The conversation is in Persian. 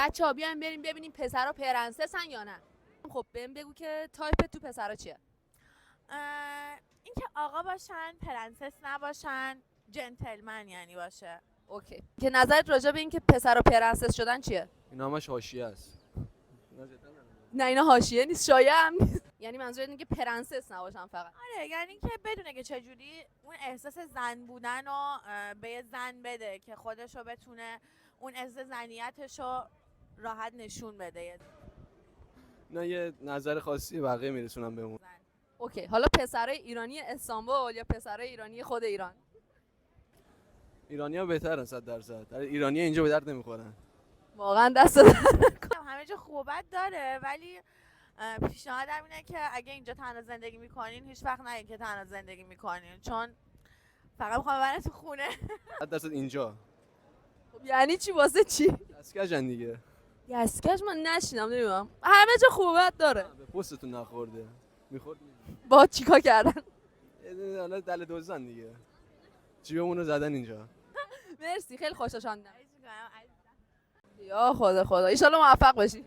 بچه‌ها بیاین بریم ببینیم پسرا پرنسسن یا نه. خب بهم بگو که تایپت تو پسرا چیه؟ اینکه آقا باشن، پرنسس نباشن، جنتلمن یعنی باشه. اوکی. که نظرت راجع به این که پسرا پرنسس شدن چیه؟ این همش حاشیه است. نه اینا حاشیه نیست، شایعه هم نیست. یعنی منظورت اینه که پرنسس نباشن فقط. آره یعنی اینکه بدونه که چجوری اون احساس زن بودن رو به یه زن بده که خودشو بتونه اون احساس زنیتش رو راحت نشون بده. نه یه نظر خاصی بقیه میرسونم بهمون. اوکی. حالا پسرای ایرانی استانبول یا پسرای ایرانی خود ایران؟ ایرانی‌ها بهترن 100%. ایرانی‌ها اینجا به درد نمیخورن. واقعا دست دادن. همه جا خوبت داره ولی پیشنهادم اینه که اگه اینجا تنها زندگی میکنین هیچ وقت نگین که تنها زندگی میکنین، چون فقط میخوام ببرن تو خونه. 100% اینجا. خب یعنی چی واسه چی؟ اسکجن دیگه. یسکش من نشینم نمیدونم. همه جا خوبت داره. به پستتون نخورده. میخورد. با چیکار کردن؟ حالا دل دوزن دیگه. جیبمون رو زدن اینجا. مرسی خیلی خوشحال شدم. یا خدا ان شاء الله موفق باشی.